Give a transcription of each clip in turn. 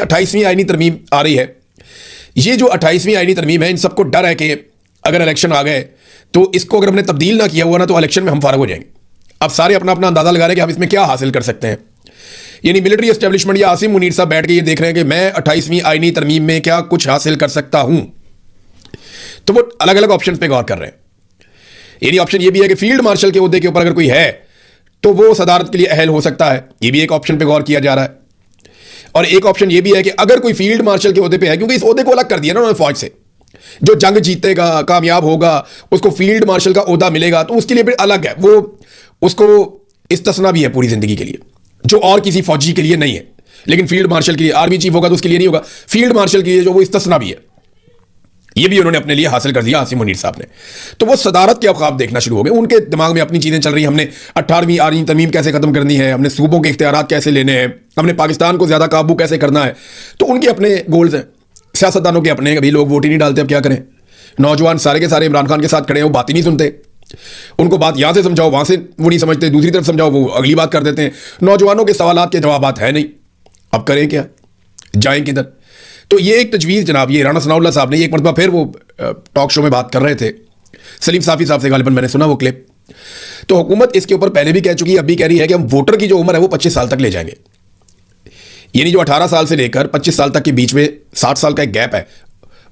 28वीं आईनी तरमीम आ रही है। ये जो 28वीं आईनी तरमीम है, इन सबको डर है कि अगर इलेक्शन आ गए तो इसको अगर हमने तब्दील ना किया हुआ ना तो इलेक्शन में हम फारग हो जाएंगे। अब सारे अपना अपना अंदाजा लगा रहे हैं कि हम इसमें क्या हासिल कर सकते हैं। यानी मिलिट्री एस्टेब्लिशमेंट या आसिम मुनीर साहब बैठ के ये देख रहे हैं कि मैं 28वीं आईनी तरमीम में क्या कुछ हासिल कर सकता हूं, तो वो अलग अलग ऑप्शन पे गौर कर रहे हैं। यानी ऑप्शन ये भी है कि फील्ड मार्शल के ओहदे के ऊपर अगर कोई है तो वो सदारत के लिए अहल हो सकता है, ये भी एक ऑप्शन पे गौर किया जा रहा है। और एक ऑप्शन ये भी है कि अगर कोई फील्ड मार्शल के ओहदे पे है, क्योंकि इस ओहदे को अलग कर दिया ना उन्होंने फौज से, जो जंग जीतेगा कामयाब होगा उसको फील्ड मार्शल का ओहदा मिलेगा, तो उसके लिए फिर अलग है, वो उसको इस्तिस्ना भी है पूरी जिंदगी के लिए, जो और किसी फौजी के लिए नहीं है। लेकिन फील्ड मार्शल के लिए, आर्मी चीफ होगा तो उसके लिए नहीं होगा, फील्ड मार्शल के लिए जो वो इस्तिस्ना भी है, ये भी उन्होंने अपने लिए हासिल कर दिया आसिम मुनीर साहब ने। तो वो सदारत के ख्वाब देखना शुरू हो गए, उनके दिमाग में अपनी चीजें चल रही हैं। हमने 18वीं आईनी तरमीम कैसे खत्म करनी है, हमने सूबों के इख्तियारात कैसे लेने हैं, हमने पाकिस्तान को ज्यादा काबू कैसे करना है। तो उनके अपने गोल्स हैं, सियासतदानों के अपने। कभी लोग वोट ही नहीं डालते, अब क्या करें। नौजवान सारे के सारे इमरान खान के साथ खड़े हैं, वो बात ही नहीं सुनते। उनको बात यहां से समझाओ वहां से वो नहीं समझते, दूसरी तरफ समझाओ वो अगली बात कर देते हैं। नौजवानों के सवालात के जवाबात है नहीं, अब करें क्या, जाएं किधर। तो ये एक तजवीज़ जनाब, ये राना सनाउल्लाह साहब ने एक मरतबा फिर वो टॉक शो में बात कर रहे थे, सलीम साफी साहब से गालिबन मैंने सुना वो क्लिप। तो हुकूमत इसके ऊपर पहले भी कह चुकी है, अब भी कह रही है कि हम वोटर की जो उम्र है वो 25 साल तक ले जाएंगे। यानी जो 18 साल से लेकर 25 साल तक के बीच में 60 साल का एक गैप है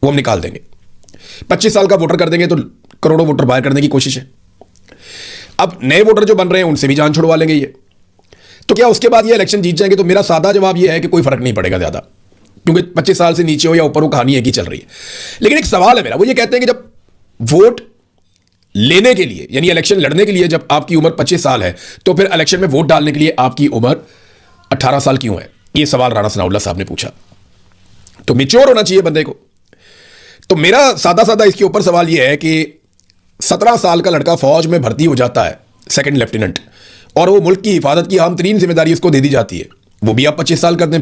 वो हम निकाल देंगे। 25 साल का वोटर कर देंगे तो करोड़ों वोटर बाहर करने की कोशिश है। अब नए वोटर जो बन रहे हैं उनसे भी जान छुड़वा लेंगे ये। तो क्या उसके बाद ये इलेक्शन जीत जाएंगे? तो मेरा सादा जवाब ये है कि कोई फर्क नहीं पड़ेगा ज्यादा, क्योंकि 25 साल से नीचे हो या ऊपर हो, कहानी एक ही चल रही है। लेकिन एक सवाल है मेरा, वो ये कहते हैं कि जब वोट लेने के लिए यानी इलेक्शन लड़ने के लिए जब आपकी उम्र 25 साल है तो फिर इलेक्शन में वोट डालने के लिए आपकी उम्र 18 साल क्यों है? ये सवाल राना सनाउल्लाह साहब ने पूछा। तो मैच्योर होना चाहिए बंदे को। तो मेरा सादा सादा इसके ऊपर सवाल यह है कि 17 साल का लड़का फौज में भर्ती हो जाता है सेकंड लेफ्टिनेंट, और वो मुल्क की हिफाजत की अहम तरीन जिम्मेदारी उसको दे दी जाती है, वो भी आप 25 साल कर दें।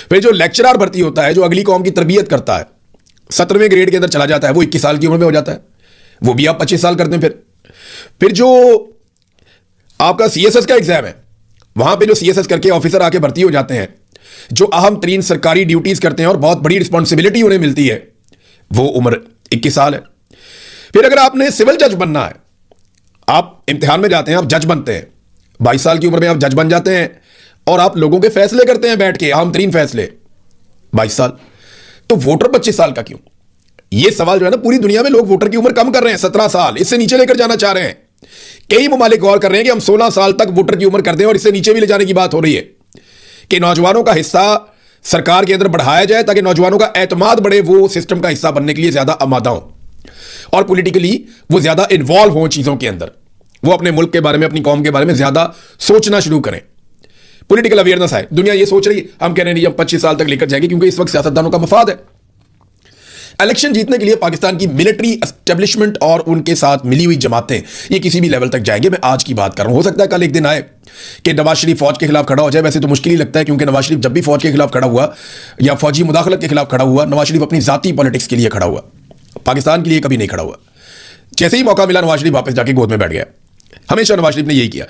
फिर जो लेक्चरर भर्ती होता है, जो अगली कौम की तरबियत करता है, 17वें ग्रेड के अंदर चला जाता है, वो 21 साल की उम्र में हो जाता है, वो भी आप 25 साल कर दें। फिर जो आपका CSS का एग्जाम है, वहां पे जो CSS करके ऑफिसर आके भर्ती हो जाते हैं, जो अहम तरीन सरकारी ड्यूटीज करते हैं और बहुत बड़ी रिस्पॉन्सिबिलिटी उन्हें मिलती है, वो उम्र 21 साल है। फिर अगर आपने सिविल जज बनना है, आप इम्तिहान में जाते हैं, आप जज बनते हैं, 22 साल की उम्र में आप जज बन जाते हैं और आप लोगों के फैसले करते हैं बैठ के, अहम तरीन फैसले, 22 साल। तो वोटर 25 साल का क्यों? ये सवाल जो है ना, पूरी दुनिया में लोग वोटर की उम्र कम कर रहे हैं, 17 साल, इससे नीचे लेकर जाना चाह रहे हैं। कई ममालिक गौर कर रहे हैं कि हम 16 साल तक वोटर की उम्र कर दें, और इससे नीचे भी ले जाने की बात हो रही है कि नौजवानों का हिस्सा सरकार के अंदर बढ़ाया जाए ताकि नौजवानों का एतमाद बढ़े, वो सिस्टम का हिस्सा बनने के लिए ज्यादा आमादा हो और पॉलिटिकली वो ज्यादा इन्वॉल्व हो चीजों के अंदर, वो अपने मुल्क के बारे में, अपनी कौम के बारे में ज्यादा सोचना शुरू करें। पॉलिटिकल अवेयरनेस है, दुनिया ये सोच रही है, हम कह रहे हैं हम 25 साल तक लेकर जाएंगे, क्योंकि इस वक्त सियासतदानों का मफाद है। इलेक्शन जीतने के लिए पाकिस्तान की मिलिट्री एस्टेब्लिशमेंट और उनके साथ मिली हुई जमातें ये किसी भी लेवल तक जाएंगे। मैं आज की बात कर रहा हूं, हो सकता है कल एक दिन आए कि नवाज शरीफ फौज के खिलाफ खड़ा हो जाए। वैसे तो मुश्किल ही लगता है, क्योंकि नवाज शरीफ जब भी फौज के खिलाफ खड़ा हुआ या फौजी मुदाखलत के खिलाफ खड़ा हुआ, नवाज शरीफ अपनी जाती पॉलिटिक्स के लिए खड़ा हुआ, पाकिस्तान के लिए कभी नहीं खड़ा हुआ। जैसे ही मौका मिला नवाज शरीफ वापस जाके गोद में बैठ गया। हमेशा नवाज शरीफ ने यही किया।